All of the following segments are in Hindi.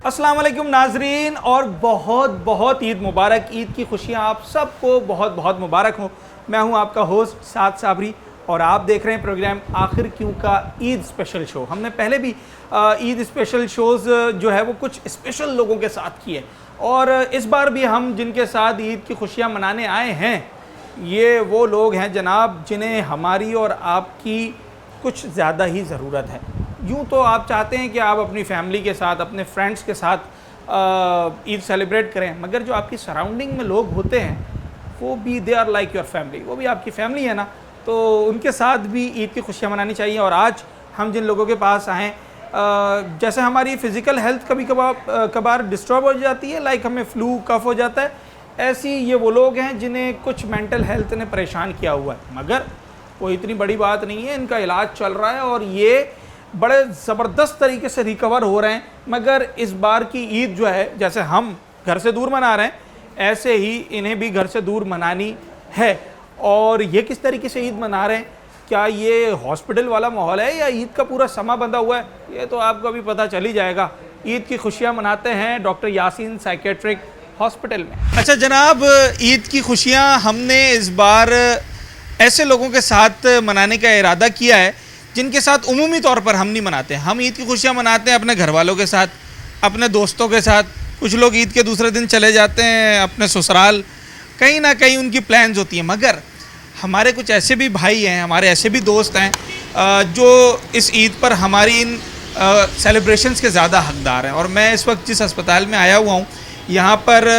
अस्सलाम वालेकुम नाजरीन और बहुत बहुत ईद मुबारक। ईद की खुशियाँ आप सबको बहुत बहुत मुबारक हो। मैं हूं आपका होस्ट साद साबरी और आप देख रहे हैं प्रोग्राम आखिर क्यों का ईद स्पेशल शो। हमने पहले भी ईद स्पेशल शोज़ जो है वो कुछ स्पेशल लोगों के साथ किए और इस बार भी हम जिनके साथ ईद की खुशियाँ मनाने आए हैं ये वो लोग हैं जनाब जिन्हें हमारी और आपकी कुछ ज़्यादा ही ज़रूरत है। यूँ तो आप चाहते हैं कि आप अपनी फैमिली के साथ अपने फ्रेंड्स के साथ ईद सेलिब्रेट करें, मगर जो आपकी सराउंडिंग में लोग होते हैं वो भी they are like your family, वो भी आपकी फैमिली है ना, तो उनके साथ भी ईद की खुशियाँ मनानी चाहिए। और आज हम जिन लोगों के पास आएँ, जैसे हमारी फ़िज़िकल हेल्थ कभी कभार डिस्टर्ब हो जाती है, लाइक हमें फ्लू कफ हो जाता है, ऐसी ये वो लोग हैं जिन्हें कुछ मेंटल हेल्थ ने परेशान किया हुआ है, मगर कोई इतनी बड़ी बात नहीं है, इनका इलाज चल रहा है और ये बड़े ज़बरदस्त तरीके से रिकवर हो रहे हैं। मगर इस बार की ईद जो है, जैसे हम घर से दूर मना रहे हैं ऐसे ही इन्हें भी घर से दूर मनानी है। और ये किस तरीके से ईद मना रहे हैं, क्या ये हॉस्पिटल वाला माहौल है या ईद का पूरा समा बंधा हुआ है, ये तो आपको अभी पता चल ही जाएगा। ईद की खुशियाँ मनाते हैं डॉक्टर यासीन साइकेट्रिक हॉस्पिटल में। अच्छा जनाब, ईद की खुशियाँ हमने इस बार ऐसे लोगों के साथ मनाने का इरादा किया है जिनके साथ उमूमी तौर पर हम नहीं मनाते। हम ईद की खुशियाँ मनाते हैं अपने घर वालों के साथ, अपने दोस्तों के साथ। कुछ लोग ईद के दूसरे दिन चले जाते हैं अपने ससुराल, कहीं ना कहीं उनकी प्लान्स होती हैं। मगर हमारे कुछ ऐसे भी भाई हैं, हमारे ऐसे भी दोस्त हैं जो इस ईद पर हमारी इन सेलिब्रेशंस के ज़्यादा हकदार हैं। और मैं इस वक्त जिस अस्पताल में आया हुआ हूँ, यहाँ पर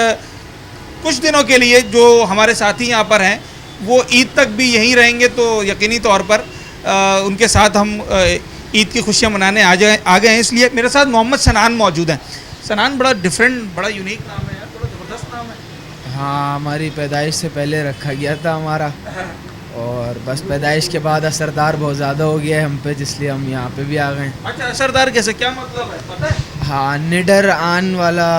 कुछ दिनों के लिए जो हमारे साथी यहाँ पर हैं वो ईद तक भी यहीं रहेंगे, तो यकीनी तौर पर उनके साथ हम ईद की खुशियाँ मनाने आ गए हैं। इसलिए मेरे साथ मोहम्मद सनान मौजूद हैं। सनान बड़ा डिफरेंट, बड़ा यूनिक नाम है यार, बड़ा ज़बरदस्त नाम है। हाँ, हमारी पैदाइश से पहले रखा गया था हमारा, और बस पैदाइश के बाद असरदार बहुत ज़्यादा हो गया है हम पे, इसलिए हम यहाँ पे भी आ गए। अच्छा, असरदार कैसे, क्या मतलब है पता है? हाँ, निडर आन वाला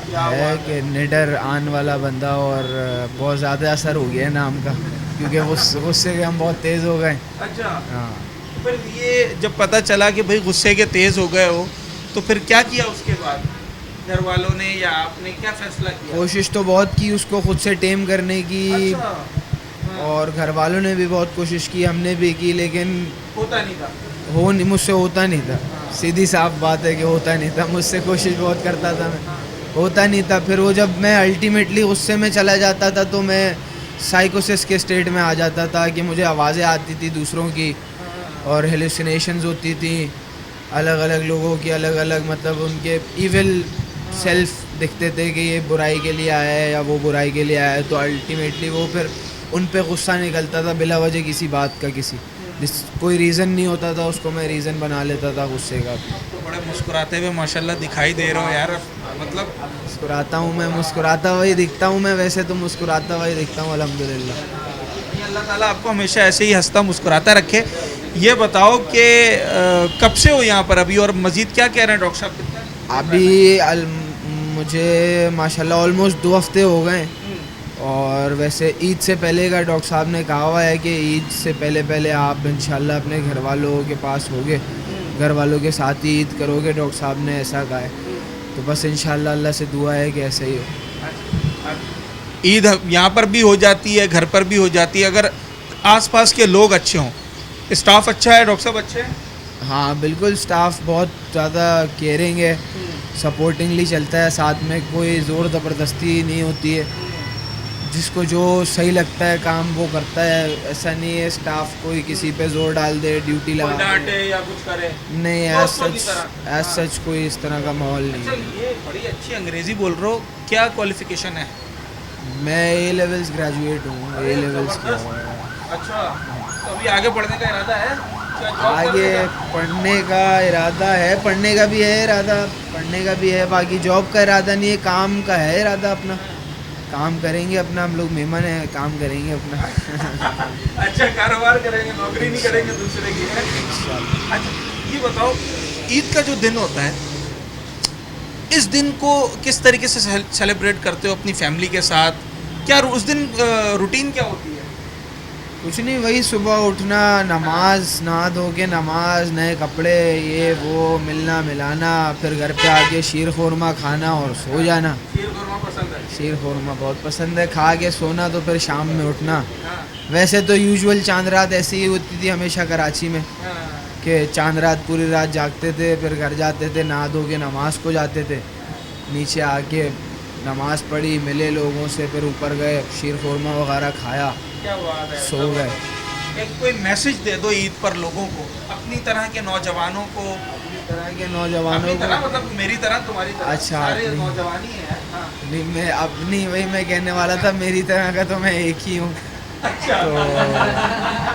है कि निडर आन वाला बंदा, और बहुत ज़्यादा असर हो गया है नाम का, क्योंकि गुस्से के हम बहुत तेज़ हो गए। अच्छा हाँ, फिर ये जब पता चला कि भाई गुस्से के तेज़ हो गए हो, तो फिर क्या किया उसके बाद? घर वालों ने या आपने क्या फैसला किया? कोशिश तो बहुत की उसको खुद से टेम करने की। अच्छा, और घर वालों ने भी बहुत कोशिश की, हमने भी की, लेकिन होता नहीं था। मुझसे होता नहीं था। सीधी साफ बात है कि होता नहीं था। मुझसे कोशिश बहुत करता था मैं, होता नहीं था। फिर वो जब मैं अल्टीमेटली गुस्से में चला जाता था तो मैं साइकोसिस के स्टेट में आ जाता था कि मुझे आवाज़ें आती थी दूसरों की और हेलुसिनेशंस होती थी अलग अलग लोगों की, अलग अलग मतलब उनके इविल सेल्फ दिखते थे कि ये बुराई के लिए आया है या वो बुराई के लिए आया है। तो अल्टीमेटली वो फिर उन पे गुस्सा निकलता था बिला वजह किसी बात का, कोई रीज़न नहीं होता था, उसको मैं रीज़न बना लेता था गुस्से का। तो बड़े मुस्कुराते हुए माशाल्लाह दिखाई दे रहे हो यार, मतलब मुस्कुराता हूँ मैं, मुस्कुराता हुआ ही दिखता हूँ मैं, वैसे तो मुस्कुराता हुआ ही दिखता हूँ अल्हम्दुलिल्लाह। अल्लाह ताला आपको हमेशा ऐसे ही हंसता मुस्कुराता रखे। ये बताओ कि कब से हो यहाँ पर अभी, और मज़ीद क्या कह रहे हैं डॉक्टर साहब? कितना अभी मुझे माशाल्लाह ऑलमोस्ट 2 हफ्ते हो गए, और वैसे ईद से पहले का डॉक्टर साहब ने कहा हुआ है कि ईद से पहले आप इंशाल्लाह अपने घर वालों के पास होगे, घर वालों के साथ ही ईद करोगे, डॉक्टर साहब ने ऐसा कहा है। तो बस इंशाल्लाह अल्लाह से दुआ है कि ऐसा ही हो। ईद यहाँ पर भी हो जाती है, घर पर भी हो जाती है, अगर आसपास के लोग अच्छे हों, स्टाफ अच्छा है, डॉक्टर साहब अच्छे हैं? हाँ बिल्कुल, स्टाफ बहुत ज़्यादा केयरिंग है, सपोर्टिंगली चलता है, साथ में कोई ज़ोर ज़बरदस्ती नहीं होती है, जिसको जो सही लगता है काम वो करता है। ऐसा नहीं है स्टाफ कोई किसी पे जोर डाल दे, ड्यूटी लगा डांटे या कुछ करे, नहीं, एज सच कोई इस तरह का माहौल नहीं है। ये बड़ी अच्छी अंग्रेजी बोल रहे हो, क्या क्वालिफिकेशन है? मैं ए लेवल्स ग्रेजुएट हूँ, ए लेवल्स किया हुआ है। अच्छा, तो अभी आगे पढ़ने का इरादा है? क्या जॉब आगे करोगे? पढ़ने का इरादा है, पढ़ने का भी है इरादा, पढ़ने का भी है, बाकी जॉब का इरादा नहीं है, काम का है इरादा अपना। काम करेंगे अपना, हम लोग मेहमान हैं, काम करेंगे अपना। अच्छा, कारोबार करेंगे, नौकरी नहीं करेंगे दूसरे की। अच्छा, ये बताओ, ईद का जो दिन होता है, इस दिन को किस तरीके से सेलिब्रेट करते हो अपनी फैमिली के साथ? क्या उस दिन रूटीन क्या होती है? कुछ नहीं, वही सुबह उठना, नमाज, नहा धो के नमाज, नए कपड़े, ये वो, मिलना मिलाना, फिर घर पे आके शीर खुरमा खाना और सो जाना। शीर खुरमा पसंद है? शीर खुरमा बहुत पसंद है, खा के सोना, तो फिर शाम में उठना। हाँ, वैसे तो यूजुअल चांद रात ऐसी ही होती थी हमेशा कराची में, हाँ, कि चांद रात पूरी रात जागते थे, फिर घर जाते थे, नहा धो के नमाज को जाते थे, नीचे आके नमाज पढ़ी, मिले लोगों से, फिर ऊपर गए, शीर खुरमा वगैरह खाया, क्या बात है। सो गए। एक कोई मैसेज दे दो ईद पर लोगों को, अपनी तरह के नौजवानों को। इस तरह के नौजवानों अपनी तरह को, मतलब मेरी तरह, तुम्हारी तरह, अच्छा, सारे अपनी। नौजवानी है। हाँ। नहीं, मैं अपनी, वही मैं कहने वाला था, मेरी तरह का तो मैं एक ही हूँ, अच्छा। तो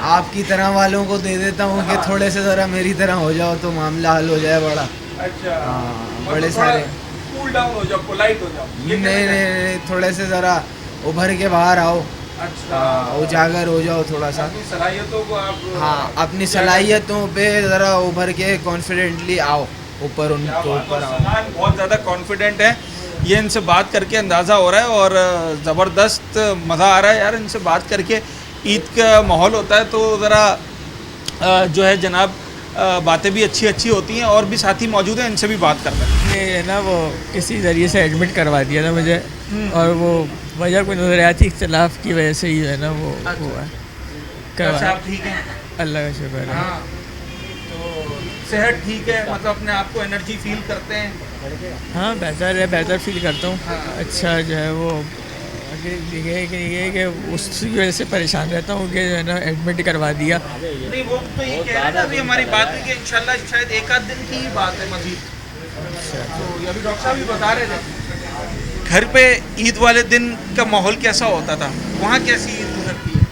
आपकी तरह वालों को दे देता हूँ कि थोड़े से ज़रा मेरी तरह हो जाओ तो मामला हल हो जाए बड़ा। अच्छा। हाँ, मतलब बड़े थोड़ा सारे। कूल डाउन हो जाओ, पोलाइट हो जाओ। ये नहीं कहना नहीं चाहते नहीं, थोड़े से ज़रा उभर के बाहर आओ, हैं? अच्छा। उजागर हो जाओ थोड़ा सा। अपनी सलाहियतों को आप हाँ, अपनी सलाहियतों पे ज़रा उभर के कॉन्फिडेंटली आओ, ऊपर क्या उनको बात है, ऊपर आओ। सलाम बहुत ज़्यादा कॉन्फिडेंट है, ये इनसे बात करके अंदाज़ा हो रहा है। और ज़बरदस्त मज़ा आ रहा है यार इनसे बात करके। ईद का माहौल होता है तो ज़रा जो है जनाब बातें भी अच्छी अच्छी होती हैं। और भी साथी मौजूद हैं, इनसे भी बात करते हैं। ये है ना, वो किसी ज़रिए से एडमिट करवा दिया था मुझे, और वो वजह कोई नज़रियाती इख्तलाफ की वजह से ही है ना वो हुआ है। अच्छा, आप ठीक हैं? अल्लाह का शुक्र है। हाँ, तो सेहत ठीक है, मतलब अपने आप को एनर्जी फील करते हैं? हाँ, बेहतर है, बेहतर फील करता हूँ। हाँ। अच्छा जो है वो ये कि उसकी वजह से परेशान रहता हूँ कि जो है ना एडमिट करवा दिया। नहीं, वो तो ये कह रहे हैं ना, अभी हमारी बात हुई कि इंशाल्लाह शायद एक आध दिन की ही बात है मजीद। तो ये अभी डॉक्टर साहब भी बता रहे थे। घर पे ईद वाले दिन का माहौल कैसा होता था, वहाँ कैसी ईद गुजरती है?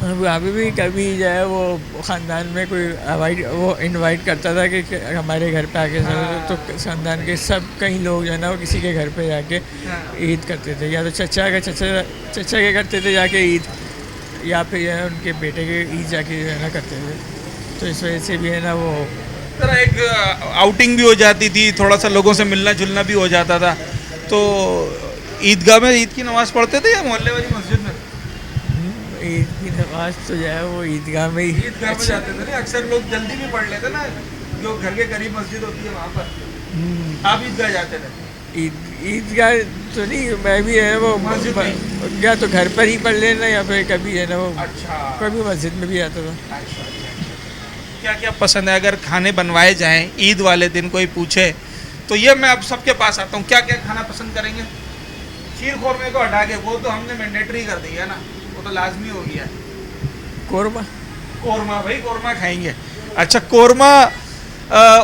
अभी भी कभी जो है वो ख़ानदान में कोई इनवाइट करता था कि हमारे घर पे आके तो ख़ानदान के सब कई लोग जो है ना वो किसी के घर पे जाके ईद करते थे, या तो चचा के करते थे जाके ईद, या फिर जो है उनके बेटे के ईद जाके जो है ना करते थे। तो इस वजह से भी है ना वो तरह एक आउटिंग भी हो जाती थी, थोड़ा सा लोगों से मिलना जुलना भी हो जाता था। तो ईदगाह में ईद की नमाज़ पढ़ते थे या मोहल्ले वाली मस्जिद में? ईद की नमाज तो जो है वो ईदगाह में ही ईदगाह में जाते थे ना, अक्सर लोग जल्दी भी पढ़ लेते ना, जो घर के करीब मस्जिद होती है वहाँ पर। आप ईदगाह जाते थे? ईदगाह तो नहीं, मैं भी है वो मस्जिद में? या तो घर पर ही पढ़ लेना, या फिर कभी है ना वो अच्छा। कभी मस्जिद में भी आता था। अच्छा। क्या क्या पसंद है अगर खाने बनवाए जाएं ईद वाले दिन, कोई पूछे तो ये मैं अब सबके पास आता हूँ, क्या क्या खाना पसंद करेंगे? शीर खुरमे को हटा के, वो तो हमने मैंडेटरी कर दिया ना, वो तो लाजमी हो गया। कोरमा कोरमा, भाई कोरमा खाएंगे। अच्छा, कोरमा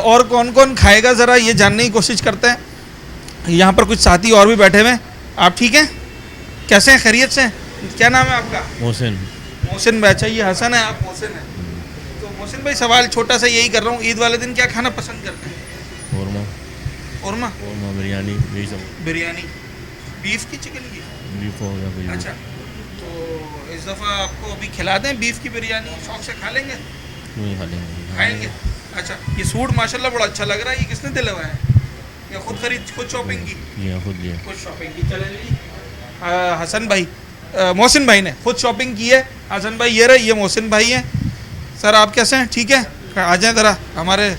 और कौन कौन खाएगा ज़रा ये जानने की कोशिश करते हैं। यहाँ पर कुछ साथी और भी बैठे हुए हैं। आप ठीक हैं? कैसे हैं? खैरियत से हैं? क्या नाम है आपका? मोहसिन। मोहसिन भाई। अच्छा, ये हसन है, आप मोहसिन हैं। तो मोहसिन भाई, सवाल छोटा सा यही कर रहा हूँ, ईद वाले दिन क्या खाना पसंद करते हैं? कौरमा। कोरमा, बिरयानी, यही सब। बिरयानी, बीफ की, चिकन की? बीफ हो गया, कोई अच्छा, तो इस दफ़ा आपको अभी खिला दें बीफ की बिरयानी, शौक से खा लेंगे? नहीं खा लेंगे। खाएंगे। अच्छा, ये सूट माशाल्लाह बड़ा अच्छा लग रहा है, ये किसने दिलवाया है? या खुद खरीद, खुद शॉपिंग की? लिया, खुद लिया। खुद शॉपिंग की। चले जी, हसन भाई, मोहसिन भाई ने खुद शॉपिंग की है। हसन भाई ये रहे, ये मोहसिन भाई हैं। सर आप कैसे हैं? ठीक है, आ जाएं ज़रा हमारे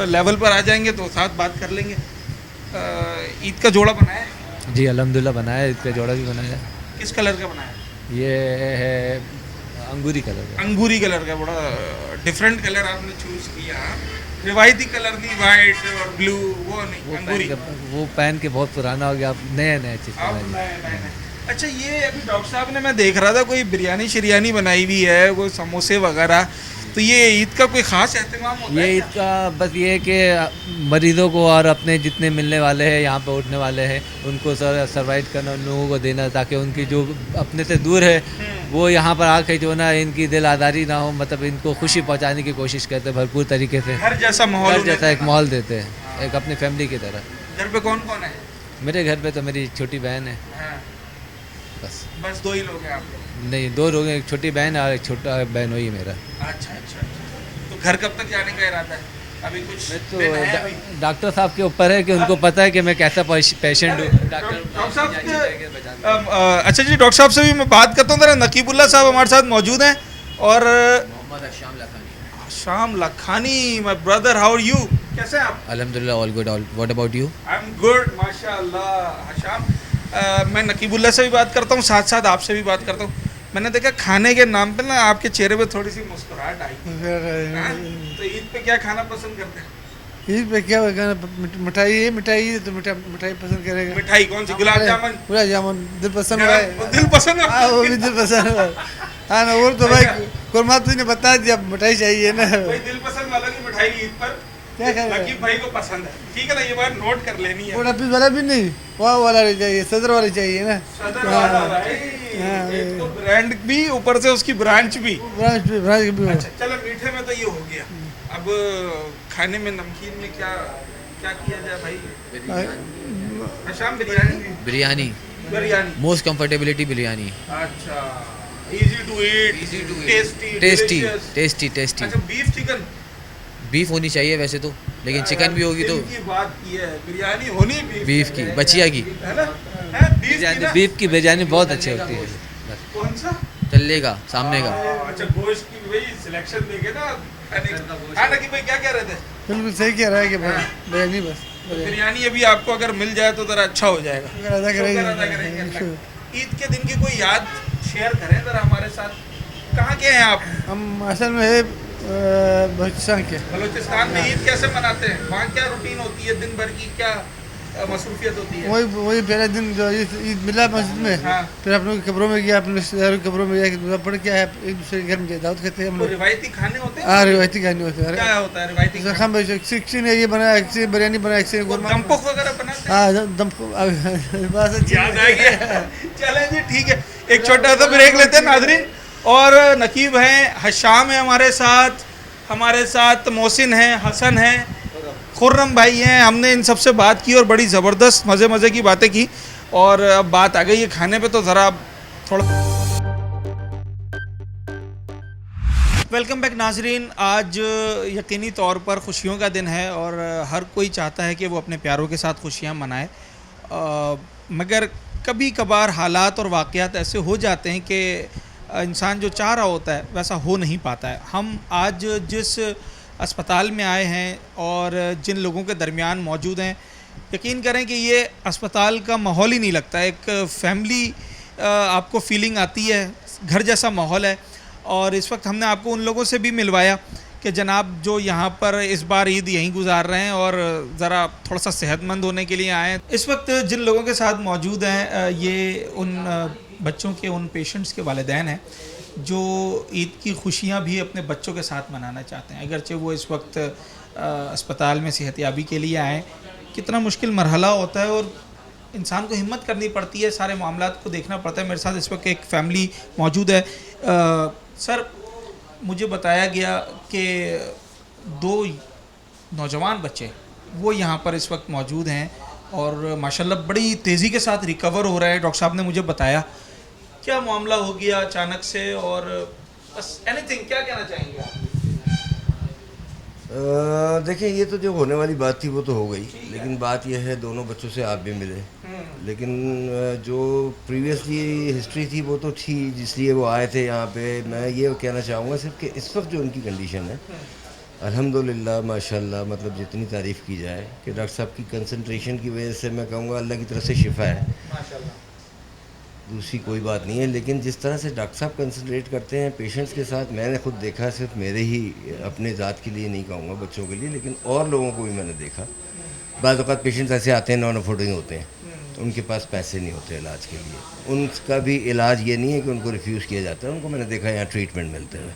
लेवल पर आ जाएंगे तो साथ बात कर लेंगे। ईद का जोड़ा बनाया है? जी अल्हम्दुलिल्लाह बनाया, इसका जोड़ा भी बनाया। किस कलर का बनाया? ये है अंगूरी कलर का। अंगूरी कलर का, बड़ा डिफरेंट कलर आपने चूज़ किया। रिवायती कलर नहीं, वाइट और ब्लू, वो नहीं, अंगूरी। वो पहन के बहुत पुराना हो गया, अब नए नए चीज़ अब बनाई। नए। अच्छा, ये अभी डॉक्टर साहब ने, मैं देख रहा था कोई बिरयानी शिरयानी बनाई हुई है, कोई समोसे वगैरह, तो ये ईद का कोई ख़ास एहतमाम होता है ये ईद का बस ये है कि मरीज़ों को और अपने जितने मिलने वाले हैं, यहाँ पे उठने वाले हैं, उनको सर्वाइव करना, उन लोगों को देना, ताकि उनकी जो अपने से दूर है वो यहाँ पर आके जो ना इनकी दिल आज़ारी ना हो, मतलब इनको खुशी पहुँचाने की कोशिश करते हैं भरपूर तरीके से। घर जैसा माहौल, घर जैसा एक माहौल देते हैं, एक अपनी फैमिली की तरह। घर पे कौन कौन है? मेरे घर पे तो मेरी छोटी बहन है, हाँ, बस। 2 ही लोग हैं आप लोग? नहीं, 2 लोग हैं, एक छोटी बहन और एक छोटा बहन वही मेरा। अच्छा अच्छा। तो घर कब तक जाने का इरादा है? अभी कुछ तो दिन है अभी? डॉक्टर साहब के ऊपर है कि उनको पता है कि मैं कैसा पेशेंट हूँ। डॉक्टर साहब अच्छा जी, डॉक्टर साहब से भी मैं बात करता हूँ। ज़रा नकीबुल्ला साहब हमारे साथ मौजूद हैं। और Mohammad Asham Lakhani. Sham Lakhani, my brother, how are you? कैसे हैं आप? अल्हम्दुलिल्लाह, all good. All what about you? I am good माशाल्लाह। शाम, मैं नकीबुल्ला से भी बात करता हूँ, साथ साथ आपसे भी बात करता हूँ। मैंने देखा खाने के नाम पे ना आपके चेहरे पे थोड़ी सी मुस्कुराहट आई। हाँ? तो ईद पे क्या खाना पसंद करते हैं? ईद पे क्या मिठाई है, मिठाई तो मिठाई पसंद करेगा। मिठाई कौन सी? गुलाब जामुन? गुलाब जामुन दिल पसंद है। दिल पसंद है? हाँ, वो भी दिल पसंद है। हाँ ना, वो तो भाई कुरमा तुझने बता दिया, मिठाई चाहिए ना। भाई दिल पसंद वाला की मिठाई ईद पर क्या करेगा? लकीब भाई को पसंद है, ठीक है ना? ये बात नोट कर लेनी है। वो रफीज वाला भी नहीं, वहाँ वाला नहीं चाहिए, सदर वाली चाहिए ना। सदर वाला भाई, हाँ, एक तो ब्रांड भी, ऊपर से उसकी ब्रांच भी। ब्रांच भी हो। अच्छा चलो, मीठे में तो ये हो गया। अब खाने में, नमकीन में क्या क्या किया जाए भाई? शाम बिरयानी। Biryani, biryani most comfortability biryani. अच्छा, easy to eat, tasty, tasty delicious। Tasty tasty. अच्छा, बीफ चिकन? बीफ होनी चाहिए वैसे तो, लेकिन चिकन भी होगी तो। दिल की बात की है, बिरयानी होनी बीफ की, बचिया की। है ना? है बीफ की ना? बीफ की बिरयानी बहुत अच्छी होती है। कौन सा? चल्ले का, सामने का। अच्छा, गोश्त की भाई सिलेक्शन देखे ना। हाँ ना कि भाई क्या कह रहे थे? बिल्कुल सही कह रहा है कि बिरयानी बस बिरयानी अभी आपको अगर मिल जाए तो जरा अच्छा हो जाएगा। शुक्र अदा शुक्र अदा करेंगे करेंगे। अल्लाह। ईद के दिन की कोई याद शेयर करें जरा हमारे साथ। कहाँ के हैं आप? हम असल में है बलूचिस्तान के। बलूचिस्तान में ईद कैसे मनाते हैं? वहाँ क्या रूटीन होती है दिन भर की? क्या मसरूफियत होती है? वही पहला दिन जो ईद मिला मस्जिद में, हाँ। फिर अपने कब्रों में गया, अपने रिश्तेदारों की कब्रों में गया, दुआ पढ़ के आया, एक दूसरे के घर में दावत करते हैं हम कोई लोग। रिवायती खाने होते हैं? हाँ, रिवायती खाने होते हैं। क्या होता है रिवायती खाना? हम किसी ने ये बनाया, किसी ने बिरयानी बनाया, किसी ने वो कुरमा। दमपुख वगैरह बनाते हैं? हाँ, दम बस अच्छी याद आ गया। चलें जी, ठीक है, एक छोटा सा ब्रेक लेते हैं नाजरीन। और नकीब हैं, हशाम है हमारे साथ मोहसिन हैं, हसन हैं, खुर्रम भाई हैं। हमने इन सबसे बात की और बड़ी ज़बरदस्त मज़े की बातें की। और अब बात आ गई है खाने पे, तो ज़रा थोड़ा वेलकम बैक नाजरीन। आज यकीनी तौर पर खुशियों का दिन है और हर कोई चाहता है कि वो अपने प्यारों के साथ खुशियाँ मनाए, मगर कभी कभार हालात और वाक़यात ऐसे हो जाते हैं कि इंसान जो चाह रहा होता है वैसा हो नहीं पाता है। हम आज जिस अस्पताल में आए हैं और जिन लोगों के दरमियान मौजूद हैं, यकीन करें कि ये अस्पताल का माहौल ही नहीं लगता। एक फैमिली आपको फीलिंग आती है, घर जैसा माहौल है। और इस वक्त हमने आपको उन लोगों से भी मिलवाया कि जनाब जो यहाँ पर इस बार ईद यहीं गुजार रहे हैं और ज़रा थोड़ा सा सेहतमंद होने के लिए आए हैं। इस वक्त जिन लोगों के साथ मौजूद हैं, ये उन बच्चों के, उन पेशेंट्स के वालिदैन हैं जो ईद की खुशियाँ भी अपने बच्चों के साथ मनाना चाहते हैं। अगरचे वो इस वक्त अस्पताल में सेहतियाबी के लिए आएँ। कितना मुश्किल मरहला होता है और इंसान को हिम्मत करनी पड़ती है, सारे मामलात को देखना पड़ता है। मेरे साथ इस वक्त एक फ़ैमिली मौजूद है। सर, मुझे बताया गया कि 2 नौजवान बच्चे वो यहाँ पर इस वक्त मौजूद हैं और माशाल्लाह बड़ी तेज़ी के साथ रिकवर हो रहे हैं। डॉक्टर साहब ने मुझे बताया क्या मामला हो गया अचानक से, और बस एनीथिंग, क्या कहना चाहेंगे आप? देखिए, ये तो जो होने वाली बात थी वो तो हो गई, लेकिन बात यह है दोनों बच्चों से आप भी मिले, लेकिन जो प्रीवियसली हिस्ट्री थी वो तो थी जिसलिए वो आए थे यहाँ पे। मैं ये कहना चाहूँगा सिर्फ कि इस वक्त जो उनकी कंडीशन है, अल्हम्दुलिल्लाह माशाल्लाह, मतलब जितनी तारीफ़ की जाए कि डॉक्टर साहब की कंसंट्रेशन की वजह से मैं कहूँगा अल्लाह की तरफ से शिफा है, दूसरी कोई बात नहीं है। लेकिन जिस तरह से डॉक्टर साहब कंसंट्रेट करते हैं पेशेंट्स के साथ, मैंने खुद देखा, सिर्फ मेरे ही अपने ज़ात के लिए नहीं कहूँगा, बच्चों के लिए, लेकिन और लोगों को भी मैंने देखा। बाज़ औक़ात पेशेंट्स ऐसे आते हैं नॉन अफोर्डिंग होते हैं, उनके पास पैसे नहीं होते इलाज के लिए। उनका भी इलाज ये नहीं है कि उनको रिफ्यूज़ किया जाता है, उनको मैंने देखा यहाँ ट्रीटमेंट मिलते हुए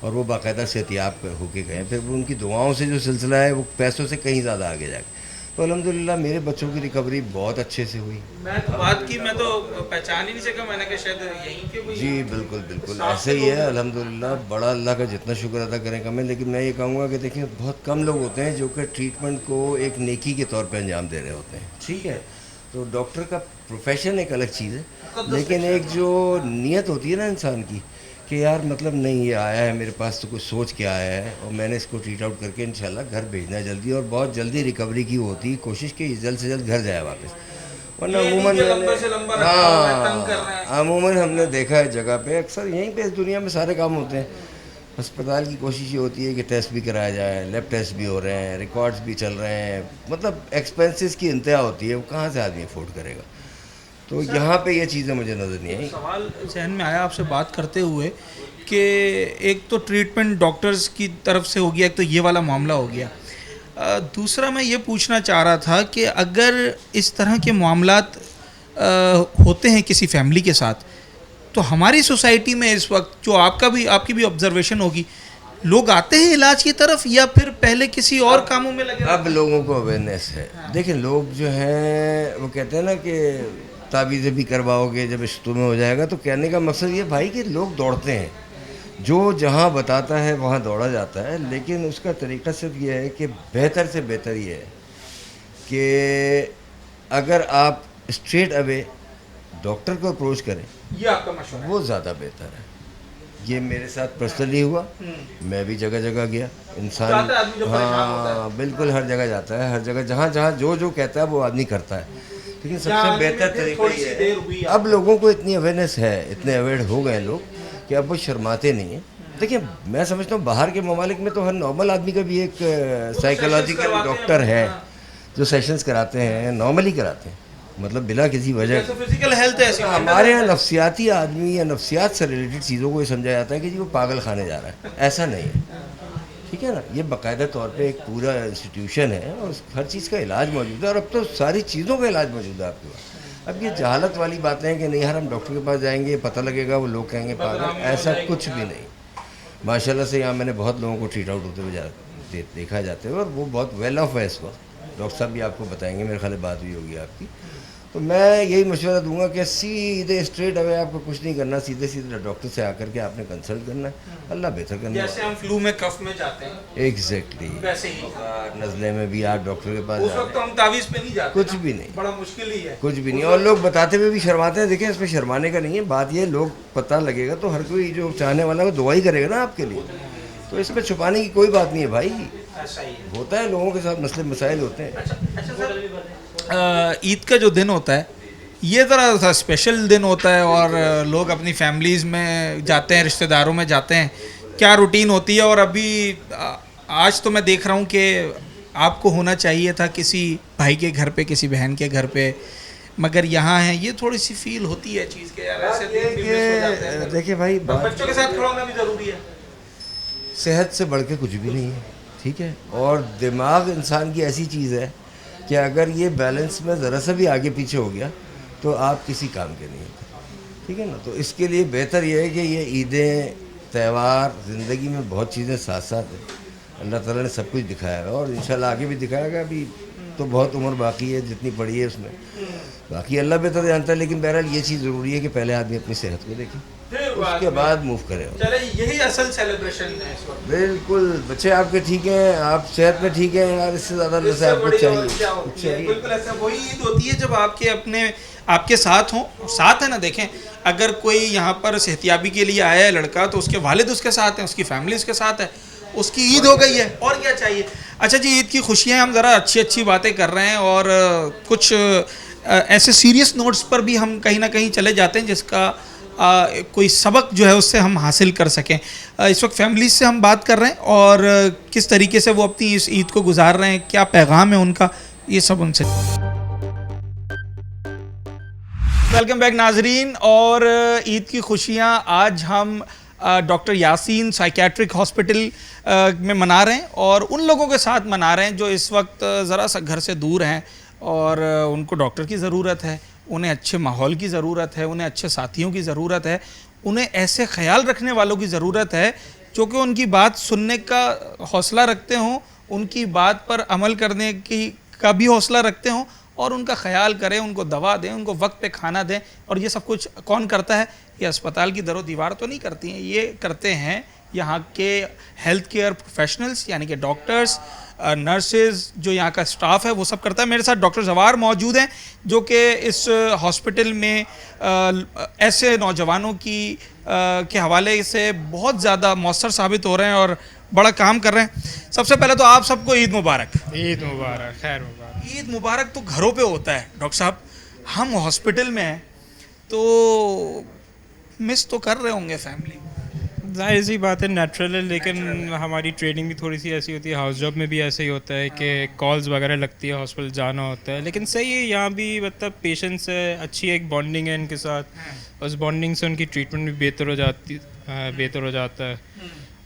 और वो बाकायदा सेहतियाब होके गए। फिर वो उनकी दुआओं से जो सिलसिला है वो पैसों से कहीं ज़्यादा आगे जाके, तो अल्हम्दुलिल्लाह मेरे बच्चों की रिकवरी बहुत अच्छे से हुई। मैं तो बात की, मैं तो पहचान ही नहीं सका, मैंने कहा शायद यहीं के कोई। जी बिल्कुल ऐसे ही है अल्हम्दुलिल्लाह, बड़ा अल्लाह का जितना शुक्र अदा करें कम है। लेकिन मैं ये कहूँगा कि देखिए, बहुत कम लोग होते हैं जो कि ट्रीटमेंट को एक नेकी के तौर पर अंजाम दे रहे होते हैं, ठीक है। तो डॉक्टर का प्रोफेशन एक अलग चीज़ है, लेकिन एक जो नीयत होती है ना इंसान की कि यार मतलब नहीं, ये आया है मेरे पास तो कुछ सोच के आया है और मैंने इसको ट्रीट आउट करके इंशाल्लाह घर भेजना है जल्दी, और बहुत जल्दी रिकवरी की होती कोशिश की जल्द से जल्द घर जाए वापस। वरना अमूमन हमने देखा है जगह पे, अक्सर यहीं पे इस दुनिया में सारे काम होते हैं अस्पताल की कोशिश ये होती है कि टेस्ट भी कराया जाए, लैब टेस्ट भी हो रहे हैं, रिकॉर्ड्स भी चल रहे हैं, मतलब एक्सपेंसेस की इंतहा होती है, वो कहाँ से आदमी अफोर्ड करेगा। तो यहाँ पे ये चीज़ें मुझे नज़र नहीं आई। सवाल जहन में आया आपसे बात करते हुए कि एक तो ट्रीटमेंट डॉक्टर्स की तरफ से हो गया, एक तो ये वाला मामला हो गया। दूसरा मैं ये पूछना चाह रहा था कि अगर इस तरह के मामलात होते हैं किसी फैमिली के साथ, तो हमारी सोसाइटी में इस वक्त जो आपकी भी ऑब्जर्वेशन होगी, लोग आते हैं इलाज की तरफ या फिर पहले किसी और कामों में लगे? अब लोगों को अवेयरनेस है। देखिए, लोग जो हैं वो कहते हैं ना कि ताबीज़ें भी करवाओगे जब रिश्तों में हो जाएगा, तो कहने का मकसद ये भाई कि लोग दौड़ते हैं, जो जहाँ बताता है वहाँ दौड़ा जाता है, लेकिन उसका तरीका सिर्फ ये है कि बेहतर से बेहतर ये है कि अगर आप स्ट्रेट अवे डॉक्टर को अप्रोच करें, ये आपका मशवरा है? वो ज़्यादा बेहतर है। ये मेरे साथ पर्सनली हुआ, मैं भी जगह जगह गया। इंसान जाता है आदमी जब परेशान होता हाँ बिल्कुल हर जगह जाता है, हर जगह जहाँ जहाँ जो कहता है वो आदमी करता है। लेकिन सबसे बेहतर तरीका ये है, अब लोगों को इतनी अवेयरनेस है, इतने अवेयर हो गए लोग कि अब वो शर्माते नहीं हैं। देखिए, मैं समझता हूँ बाहर के ममालिक में तो हर नॉर्मल आदमी का भी एक साइकोलॉजिकल डॉक्टर है जो सेशंस कराते हैं, नॉर्मली कराते हैं, मतलब बिना किसी वजह। फिजिकल हेल्थ है ऐसी। हमारे यहाँ नफ्सियाती आदमी या नफ्सियात से रिलेटेड चीज़ों को ये समझा जाता है कि जी वो पागल खाने जा रहा है, ऐसा नहीं है, ठीक है ना। ये बाकायदा तौर पे एक पूरा इंस्टीट्यूशन है और हर चीज़ का इलाज मौजूद है, और अब तो सारी चीज़ों का इलाज मौजूद है आपके पास। अब ये जहालत वाली बातें हैं कि नहीं यार हम डॉक्टर के पास जाएंगे पता लगेगा, वो लोग कहेंगे पागल, ऐसा कुछ भी नहीं। माशाल्लाह से यहाँ मैंने बहुत लोगों को ट्रीट आउट होते हुए देखा जाते हैं, और वो बहुत वेल ऑफ है इस वक्त। डॉक्टर साहब भी आपको बताएंगे, मेरे ख्याल बात भी होगी आपकी। तो मैं यही मशवरा दूंगा कि सीधे स्ट्रेट अवे आपको कुछ नहीं करना, सीधे सीधे डॉक्टर से आकर के आपने कंसल्ट करना है, अल्लाह बेहतर करना है। जैसे हम फ्लू में कफ में जाते हैं एग्जैक्टली, वैसे ही नज़ले में भी आप डॉक्टर के पास उस वक्त तो हम तावीज़ पे नहीं जाते, कुछ भी नहीं, बड़ा मुश्किल ही है, कुछ भी नहीं। और लोग बताते हुए भी शर्माते हैं। देखिए, इसमें शर्माने का नहीं है बात, ये लोग पता लगेगा तो हर कोई जो चाहने वाला वो दुआ ही करेगा ना आपके लिए, तो इसमें छुपाने की कोई बात नहीं है भाई। ऐसा ही है। होता है, लोगों के साथ मसले मसाइल होते हैं। अच्छा सर, ईद का जो दिन होता है ये ज़रा स्पेशल दिन होता है और लोग अपनी फैमिलीज़ में जाते हैं, रिश्तेदारों में जाते हैं, क्या रूटीन होती है? और अभी आज तो मैं देख रहा हूँ कि आपको होना चाहिए था किसी भाई के घर पे, किसी बहन के घर पे, मगर यहाँ है, ये थोड़ी सी फील होती है चीज़ के यार ऐसे दिन भी मिस हो जाते हैं। देखिए भाई, बच्चों के साथ खड़ा होना भी ज़रूरी है। सेहत से बढ़ के कुछ भी नहीं है, ठीक है। और दिमाग इंसान की ऐसी चीज़ है कि अगर ये बैलेंस में ज़रा सा भी आगे पीछे हो गया तो आप किसी काम के नहीं होते, ठीक है ना। तो इसके लिए बेहतर ये है कि ये ईदें, त्यौहार, ज़िंदगी में बहुत चीज़ें साथ साथ हैं। अल्लाह ताला ने सब कुछ दिखाया है और इंशाल्लाह आगे भी दिखाएगा। अभी तो बहुत उम्र बाकी है जितनी पड़ी है उसमें, बाकी अल्लाह बेहतर जानता है। लेकिन बहरहाल ये चीज़ ज़रूरी है कि पहले आदमी अपनी सेहत को देखे, उसके बाद मूव करे। चले, यही असल सेलिब्रेशन है इस वक्त। बिल्कुल, बच्चे आपके ठीक हैं, आप सेहत में ठीक हैं यार, इससे ज़्यादा नशा आपको चाहिए। बिल्कुल ऐसा वही ईद होती है जब आपके साथ हों, साथ है ना। देखें, अगर कोई यहाँ पर सेहतियाबी के लिए आया है लड़का, तो उसके वालिद उसके साथ हैं, उसकी फैमिली उसके साथ है, उसकी ईद हो गई है, और क्या चाहिए। अच्छा जी, ईद की खुशियाँ, हम ज़रा अच्छी अच्छी बातें कर रहे हैं और कुछ ऐसे सीरियस नोट्स पर भी हम कहीं ना कहीं चले जाते हैं जिसका कोई सबक जो है उससे हम हासिल कर सकें। इस वक्त फैमिलीज से हम बात कर रहे हैं और किस तरीके से वो अपनी इस ईद को गुजार रहे हैं, क्या पैगाम है उनका, ये सब उनसे। वेलकम बैक नाजरीन, और ईद की खुशियाँ आज हम डॉक्टर यासीन साइकेट्रिक हॉस्पिटल में मना रहे हैं और उन लोगों के साथ मना रहे हैं जो इस वक्त ज़रा सा घर से दूर हैं और उनको डॉक्टर की ज़रूरत है, उन्हें अच्छे माहौल की ज़रूरत है, उन्हें अच्छे साथियों की ज़रूरत है, उन्हें ऐसे ख्याल रखने वालों की ज़रूरत है जो कि उनकी बात सुनने का हौसला रखते हों, उनकी बात पर अमल करने का भी हौसला रखते हों और उनका ख्याल करें, उनको दवा दें, उनको वक्त पे खाना दें। और ये सब कुछ कौन करता है? ये अस्पताल की दरो दीवार तो नहीं करती हैं, ये करते हैं यहाँ के हेल्थ केयर प्रोफेशनल्स, यानी कि डॉक्टर्स, नर्सेज, जो यहाँ का स्टाफ है वो सब करता है। मेरे साथ डॉक्टर जवार मौजूद हैं जो कि इस हॉस्पिटल में ऐसे नौजवानों के हवाले से बहुत ज़्यादा मौसर साबित हो रहे हैं और बड़ा काम कर रहे हैं। सबसे पहले तो आप सबको ईद मुबारक। ईद मुबारक, खैर मुबारक। ईद मुबारक तो घरों पे होता है डॉक्टर साहब, हम हॉस्पिटल में हैं तो मिस तो कर रहे होंगे फैमिली। जाहिर सी बात है, नेचुरल है, लेकिन हमारी ट्रेनिंग भी थोड़ी सी ऐसी होती है, हाउस जॉब में भी ऐसे ही होता है कि कॉल्स वगैरह लगती है, हॉस्पिटल जाना होता है, लेकिन सही है यहाँ भी, मतलब पेशेंट्स है, अच्छी एक बॉन्डिंग है इनके साथ, उस बॉन्डिंग से उनकी ट्रीटमेंट भी बेहतर हो जाता है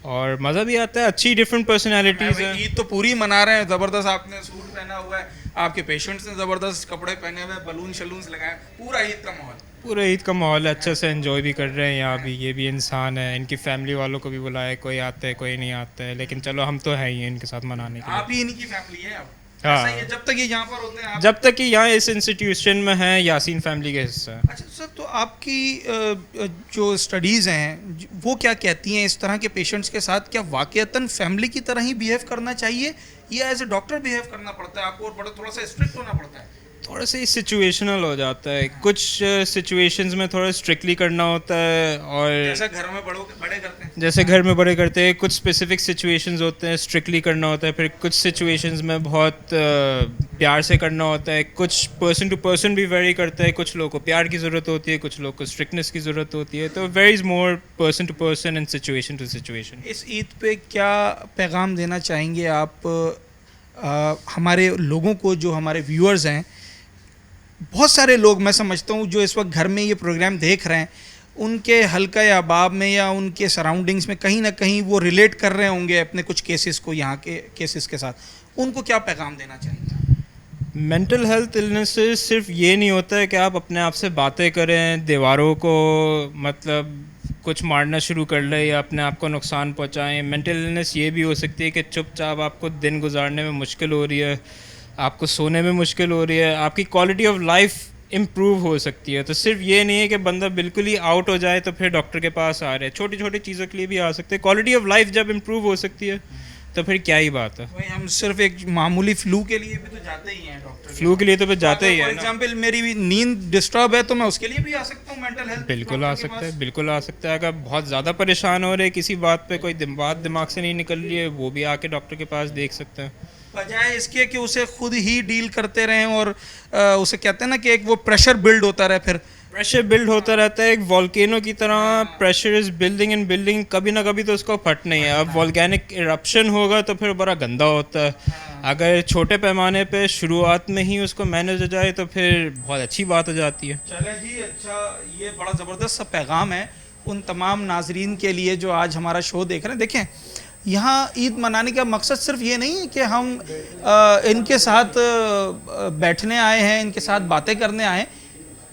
और मज़ा भी आता है, अच्छी डिफरेंट पर्सनैलिटीज़ हैं। ईद तो पूरी मना रहे हैं, ज़बरदस्त आपने सूट पहना हुआ है, आपके पेशेंट्स ने ज़बरदस्त कपड़े पहने हुए हैं, बलून शलून्स लगाए, पूरा ईद का माहौल। पूरा ईद का माहौल है, अच्छे से एंजॉय भी कर रहे हैं यहाँ भी, ये भी इंसान है, इनकी फैमिली वालों को भी बुलाया है, कोई आता है कोई नहीं आता है, लेकिन चलो हम तो हैं ही हैं इनके साथ मनाने के लिए। आप ही इनकी फैमिली है अब। हाँ। ऐसा ही है, जब तक ये यहाँ पर होते हैं जब तक कि यहाँ इस इंस्टीट्यूशन में हैं, यासीन फैमिली का हिस्सा है। अच्छा सर, तो आपकी जो स्टडीज़ हैं वो क्या कहती हैं इस तरह के पेशेंट्स के साथ, क्या वाकईतन फैमिली की तरह ही बिहेव करना चाहिए या एज ए डॉक्टर बिहेव करना पड़ता है आपको और बड़ा थोड़ा सा स्ट्रिक्ट होना पड़ता है? थोड़ा सा सिचुएशनल हो जाता है, कुछ सिचुएशंस में थोड़ा स्ट्रिक्टली करना होता है, और जैसा घर में बड़े करते हैं, जैसे घर में बड़े करते हैं, कुछ स्पेसिफिक सिचुएशंस होते हैं स्ट्रिक्टली करना होता है, फिर कुछ सिचुएशंस में बहुत प्यार से करना होता है, कुछ पर्सन टू पर्सन भी वेरी करता है, कुछ लोगों को प्यार की ज़रूरत होती है, कुछ लोगों को स्ट्रिक्टनेस की ज़रूरत होती है, तो varies more person to person and situation to situation. इस ईद पे क्या पैगाम देना चाहेंगे आप हमारे लोगों को, जो हमारे व्यूअर्स हैं? बहुत सारे लोग मैं समझता हूँ जो इस वक्त घर में ये प्रोग्राम देख रहे हैं, उनके हल्का या बाब में या उनके सराउंडिंग्स में कहीं ना कहीं वो रिलेट कर रहे होंगे अपने कुछ केसेस को, यहाँ के केसेस के साथ, उनको क्या पैगाम देना चाहेंगे? मेंटल हेल्थ इलनेसेस सिर्फ ये नहीं होता है कि आप अपने आप से बातें करें, दीवारों को मतलब कुछ मारना शुरू कर ले या अपने आप को नुकसान पहुंचाएं। मेंटल इलनेस ये भी हो सकती है कि चुपचाप आपको दिन गुजारने में मुश्किल हो रही है, आपको सोने में मुश्किल हो रही है, आपकी क्वालिटी ऑफ लाइफ इम्प्रूव हो सकती है। तो सिर्फ ये नहीं है कि बंदा बिल्कुल ही आउट हो जाए तो फिर डॉक्टर के पास आ रहे हैं, छोटी छोटी चीज़ों के लिए भी आ सकते हैं। क्वालिटी ऑफ लाइफ जब इम्प्रूव हो सकती है तो फिर क्या ही बात है। भाई हम सिर्फ एक मामूली फ्लू के लिए भी तो जाते ही हैं डॉक्टर, फ्लू के लिए तो फिर जाते ही फॉर है ना। एग्जांपल मेरी भी नींद डिस्टर्ब है तो मैं उसके लिए भी आ सकता हूँ मेंटल हेल्थ। बिल्कुल आ सकता है, बिल्कुल आ सकता है। अगर बहुत ज़्यादा परेशान हो रहे किसी बात पे, कोई बात दिमाग से नहीं निकल रही है, वो भी आके डॉक्टर के पास देख सकते हैं, बजाय इसके कि उसे खुद ही डील करते रहें और उसे कहते हैं ना कि एक वो प्रेशर बिल्ड होता रहे, फिर प्रेशर बिल्ड होता रहता है एक वॉल्केनो की तरह। Pressure is building and building, कभी ना कभी तो उसको फट नहीं है। अब वॉल्केनिक इरप्शन होगा तो फिर बड़ा गंदा होता है। अगर छोटे पैमाने पे शुरुआत में ही उसको मैनेज हो जाए तो फिर बहुत अच्छी बात हो जाती है। चले जी, अच्छा, ये बड़ा ज़बरदस्त सा पैगाम है उन तमाम नाजरीन के लिए जो आज हमारा शो देख रहे हैं। देखें, यहाँ ईद मनाने का मकसद सिर्फ ये नहीं है कि हम इनके साथ बैठने आए हैं, इनके साथ बातें करने आए हैं।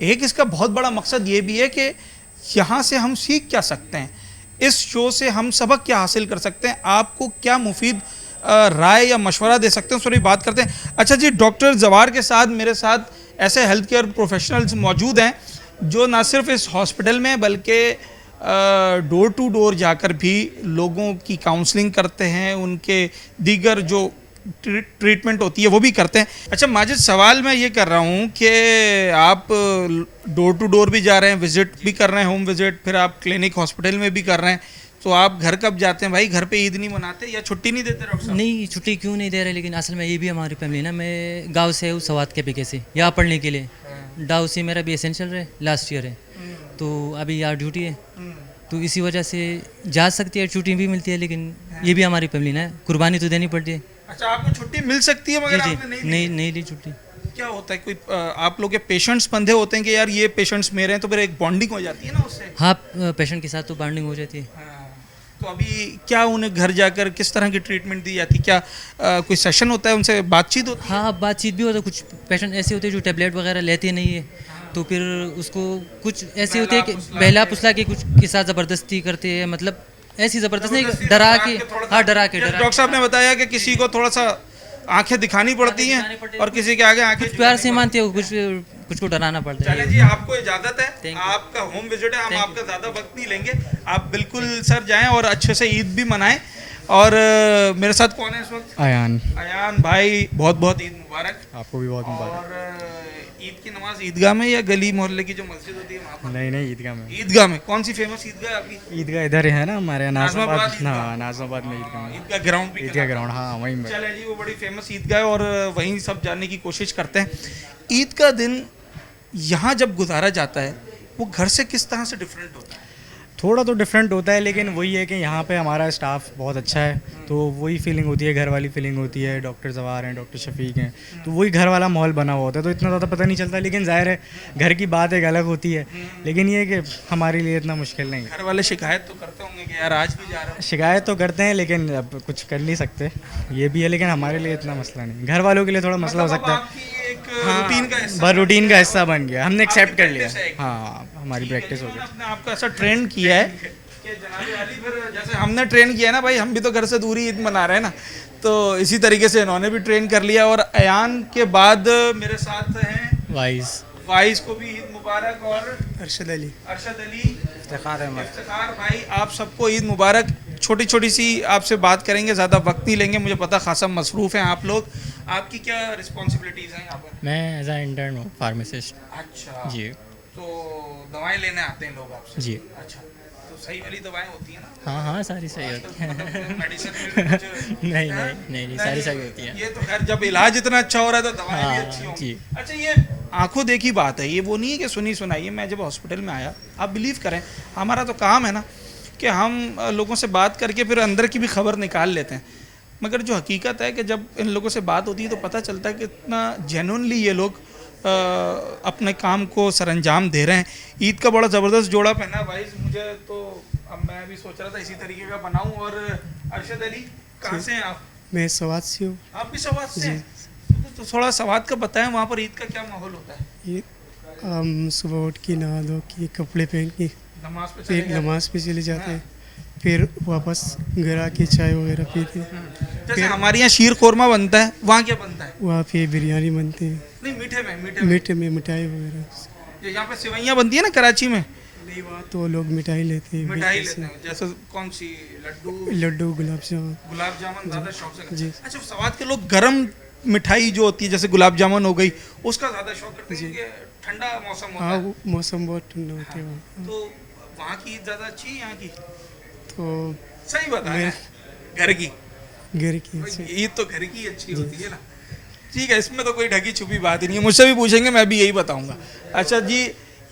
एक इसका बहुत बड़ा मकसद ये भी है कि यहाँ से हम सीख क्या सकते हैं, इस शो से हम सबक क्या हासिल कर सकते हैं, आपको क्या मुफीद राय या मशवरा दे सकते हैं, उस पर भी बात करते हैं। अच्छा जी, डॉक्टर जवार के साथ मेरे साथ ऐसे हेल्थ केयर प्रोफेशनल्स मौजूद हैं जो ना सिर्फ इस हॉस्पिटल में बल्कि डोर टू डोर जाकर भी लोगों की काउंसलिंग करते हैं, उनके दीगर जो ट्रीटमेंट होती है वो भी करते हैं। अच्छा माजिद, सवाल मैं ये कर रहा हूँ कि आप डोर टू डोर भी जा रहे हैं, विज़िट भी कर रहे हैं, होम विज़िट, फिर आप क्लिनिक हॉस्पिटल में भी कर रहे हैं, तो आप घर कब जाते हैं भाई? घर पे ईद नहीं मनाते या छुट्टी नहीं देते डॉक्टर साहब? नहीं, छुट्टी क्यों नहीं दे रहे, लेकिन असल में ये भी हमारी फैमिली ना, मैं गांव से हूँ सवात के पीके से, यहाँ पढ़ने के लिए। डाउ से मेरा बी एसेंशियल है, लास्ट ईयर है, तो अभी यहाँ ड्यूटी है, तो इसी वजह से जा सकती है, छुट्टी भी मिलती है, लेकिन ये भी हमारी फैमिली ना, कुर्बानी तो देनी पड़ती है। अच्छा, आपको छुट्टी मिल सकती है मगर जी आपने नहीं ली छुट्टी। क्या होता है, कोई आप लोग के पेशेंट्स बंधे होते हैं कि यार ये पेशेंट्स मेरे हैं, तो फिर एक बॉन्डिंग हो जाती है ना उससे? हाँ, पेशेंट के साथ तो बॉन्डिंग हो जाती है। तो अभी क्या उन्हें घर जाकर किस तरह की ट्रीटमेंट दी जाती है? क्या कोई सेशन होता है, उनसे बातचीत होती है? हाँ, बातचीत भी होता है। कुछ पेशेंट ऐसे होते हैं जो टेबलेट वगैरह लेते नहीं है, तो फिर उसको कुछ ऐसे होते हैं कि बहला पुसला के कुछ के साथ ज़बरदस्ती करते हैं, मतलब ऐसी ज़बरदस्त नहीं, डरा के। हाँ, डरा के। डॉक्टर साहब ने बताया कि किसी को थोड़ा सा आंखें दिखानी पड़ती हैं और किसी के आगे आंखें प्यार से मानते हो, कुछ को डराना पड़ता है। चले जी, आपको इजाज़त है, आपका होम विजिट है, हम आपका ज़्यादा वक्त नहीं लेंगे, आप बिल्कुल सर जाएं और अच्छे से ईद भी मनाएं। और मेरे साथ कौन है इस वक्त? अयान भाई, बहुत बहुत ईद मुबारक। आपको भी बहुत मुबारक। और ईद की नमाज ईदगाह में या गली मोहल्ले की जो मस्जिद होती है वहाँ पर? नहीं, ईदगाह में। ईदगाह में? कौन सी फेमस ईदगाह आपकी? ईदगाह इधर है ना हमारे यहाँ, नाज़िमाबाद। नाज़िमाबाद में ईदगाह में। ईदगाह ग्राउंड भी? ईदगाह ग्राउंड, हाँ वहीं में। चले जी, वो बड़ी फेमस ईदगाह है और वहीं सब जानने की कोशिश करते हैं। ईद का दिन यहाँ जब गुजारा जाता है वो घर से किस तरह से डिफरेंट होता है? थोड़ा तो डिफरेंट होता है, लेकिन वही है कि यहाँ पे हमारा स्टाफ बहुत अच्छा है, तो वही फीलिंग होती है, घर वाली फीलिंग होती है। डॉक्टर जवार हैं, डॉक्टर शफीक हैं, तो वही घर वाला माहौल बना हुआ होता है, तो इतना ज़्यादा पता नहीं चलता। लेकिन जाहिर है घर की बात एक अलग होती है, लेकिन ये कि हमारे लिए इतना मुश्किल नहीं है। घर वाले शिकायत तो करते होंगे कि यार आज भी जा रहे हो। शिकायत तो करते हैं, लेकिन अब कुछ कर नहीं सकते, ये भी है। लेकिन हमारे लिए इतना मसला नहीं, घर वालों के लिए थोड़ा मसला हो सकता है। आपकी एक रूटीन का हिस्सा बस रूटीन का हिस्सा बन गया, हमने एक्सेप्ट कर लिया। practice है एक। हाँ, हमारी प्रैक्टिस हो गई। अपने आप को ऐसा ट्रेन किया है कि जनाब अली फिर जैसे हमने ट्रेन किया है ना भाई, हम भी तो घर से दूर ही ईद मना रहे हैं ना, तो इसी तरीके से इन्होंने भी ट्रेन कर लिया। और अयान के बाद मेरे साथ हैं वाइस को भी ईद मुबारक, और अरशद अली, इफ्तिखार भाई, आप सबको ईद मुबारक। छोटी छोटी सी आपसे बात करेंगे, ज़्यादा वक्त नहीं लेंगे, मुझे पता खासा मसरूफ़ हैं आप लोग। आपकी क्या रिस्पॉन्सिबिलिटीज़ हैं यहाँ पर? मैं एज ए इंटर्न हूँ, फार्मासिस्ट। अच्छा जी। तो दवाएं लेने आते हैं लोग आपसे? जी। अच्छा, तो सही वाली दवाएं होती हैं ना? हाँ हाँ, सारी सही होती है। मेडिसिन में कुछ नहीं, सारी सही होती है। ये तो खैर जब इलाज इतना अच्छा हो रहा है तो दवाएं भी हाँ, अच्छी होंगी। जी। अच्छा, ये आंखों देखी बात है, ये वो नहीं है कि सुनी सुनाई है। मैं जब हॉस्पिटल में आया, आप बिलीव करें, हमारा तो काम है ना कि हम लोगों से बात करके फिर अंदर की भी खबर निकाल लेते हैं, मगर जो हकीकत है कि जब इन लोगों से बात होती है तो पता चलता है कि इतना जेन्युइनली ये लोग अपने काम को सरअंजाम दे रहे हैं। ईद का बड़ा ज़बरदस्त जोड़ा पहना भाई मुझे, तो अब मैं भी सोच रहा था इसी तरीके का बनाऊं। और अरशद अली, कहाँ से हैं आप? मैं सवाद से हूँ। आप भी सवाद से हैं? तो थोड़ा सवाद का बताएं, वहाँ पर ईद का क्या माहौल होता है? ये हम सुबह उठ के नहा धो के कपड़े पहन के नमाज पे फिर चले नमाज पे चले जाते हैं, फिर वापस घर आके चाय वगैरह पीते हैं। जैसे हमारे यहाँ शीर खोरमा बनता है, वहाँ क्या बनता है? वहाँ पे बिरयानी बनते हैं, नहीं, मीठे में मीठे में मिठाई वगैरह। जो यहाँ पे सेवइयाँ बनती है ना कराची में, नहीं, वहाँ तो लोग मिठाई लेते हैं, मिठाई लेते हैं। जैसे कौन सी? लड्डू, गुलाब जामुन। गुलाब जामुन ज़्यादा शौक से जी। अच्छा, सवाद के लोग गरम मिठाई जो होती है जैसे गुलाब जामुन हो गई, उसका ज़्यादा शौक करते हैं कि ठंडा मौसम होता हाँ, है। मौसम बहुत ठंडा होता है वहाँ। तो वहाँ की ईद ज़्यादा अच्छी है यहाँ की? तो सही बताया, घर की घर की ईद तो घर की अच्छी होती है ना। ठीक है, इसमें तो कोई ढकी छुपी बात ही नहीं है। मुझसे भी पूछेंगे, मैं भी यही बताऊंगा। अच्छा जी,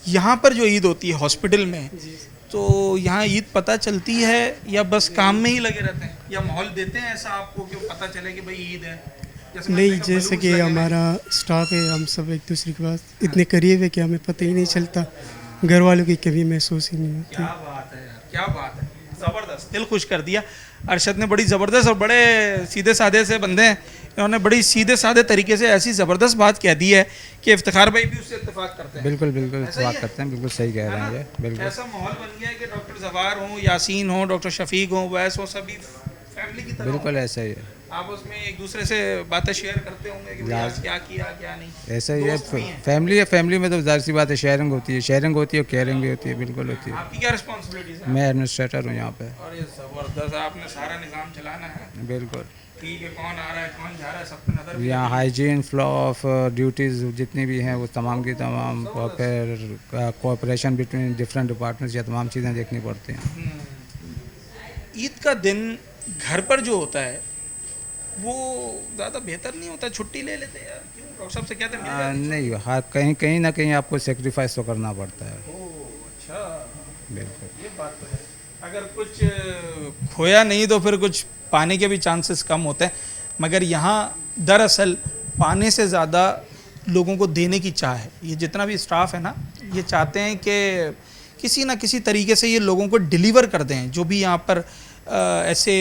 यहाँ पर जो ईद होती है हॉस्पिटल में, तो यहाँ ईद पता चलती है या बस काम में ही लगे रहते हैं, या माहौल देते हैं ऐसा आपको कि पता चले कि भाई ईद है? नहीं, जैसे कि हमारा स्टाफ है, हम सब एक दूसरे के पास इतने करीब है कि हमें पता ही नहीं चलता, घर वालों की कभी महसूस ही नहीं होती। क्या बात है यार, क्या बात है, ज़बरदस्त, दिल खुश कर दिया। अरशद ने बड़ी ज़बरदस्त और बड़े सीधे साधे से बंदे हैं, इन्होंने बड़ी सीधे साधे तरीके से ऐसी ज़बरदस्त बात कह दी है कि इफ्तिखार भाई भी उससे इत्तेफाक करते हैं। बिल्कुल इत्तेफाक करते हैं, बिल्कुल सही कह रहे हैं ये, बिल्कुल। ऐसा माहौल बन गया है कि डॉक्टर जवार हों, यासीन हों, डॉक्टर शफीक हों, वैस हो, सभी फैमिली की तरह बिल्कुल ऐसा ही है, आप उसमें एक दूसरे से बातें शेयर करते होंगे कि भैया आज क्या किया क्या नहीं। ऐसा ही है। दोस्त भी हैं। फैमिली है, फैमिली में तो जाहिर सी बात है, शेयरिंग होती है और केयरिंग भी होती है, बिल्कुल होती है। आपकी क्या रिस्पॉन्सिबिलिटीज है? मैं एडमिनिस्ट्रेटर हूँ यहाँ पे। और ये ज़बरदस्त, आपने सारा निज़ाम चलाना है। बिल्कुल। ठीक है, कौन आ रहा है कौन जा रहा है, सब पे नज़र भी यहाँ हाइजीन, फ्लो ऑफ ड्यूटीज़ जितनी भी हैं वो तमाम की तमाम, और फिर कोऑपरेशन बिटवीन डिफरेंट डिपार्टमेंट्स, ये तमाम चीज़ें देखनी पड़ती हैं। ईद का दिन घर पर जो होता है वो ज़्यादा बेहतर नहीं होता? छुट्टी ले लेते हैं यार, क्यों? डॉक्टर साहब से कहते हैं मिल जाती? नहीं, हाँ, कहीं ना कहीं आपको सेक्रीफाइस तो करना पड़ता है। ओह, अच्छा, बिल्कुल, ये बात तो है। अगर कुछ खोया नहीं तो फिर कुछ पाने के भी चांसेस कम होते हैं, मगर यहाँ दरअसल पाने से ज़्यादा लोगों को देने की चाह है। ये जितना भी स्टाफ है ना, ये चाहते हैं कि किसी ना किसी तरीके से ये लोगों को डिलीवर कर दें। जो भी यहाँ पर ऐसे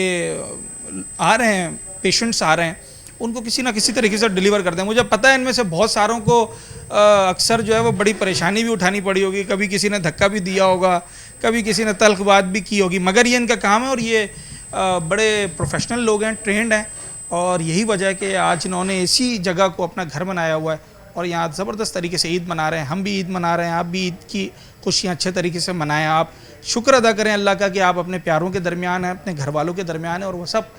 आ रहे हैं, पेशेंट्स आ रहे हैं, उनको किसी ना किसी तरीके से डिलीवर कर दें। मुझे पता है इनमें से बहुत सारों को अक्सर जो है वो बड़ी परेशानी भी उठानी पड़ी होगी, कभी किसी ने धक्का भी दिया होगा, कभी किसी ने तल्ख बात भी की होगी, मगर ये इनका काम है और ये बड़े प्रोफेशनल लोग हैं, ट्रेंड हैं, और यही वजह है कि आज इन्होंने इसी जगह को अपना घर बनाया हुआ है और यहाँ ज़बरदस्त तरीके से ईद मना रहे हैं। हम भी ईद मना रहे हैं, आप भी ईद की खुशियाँ अच्छे तरीके से मनाएं। आप शुक्र अदा करें अल्लाह का कि आप अपने प्यारों के दरमियान हैं, अपने घर वालों के दरमियान हैं, और वो सब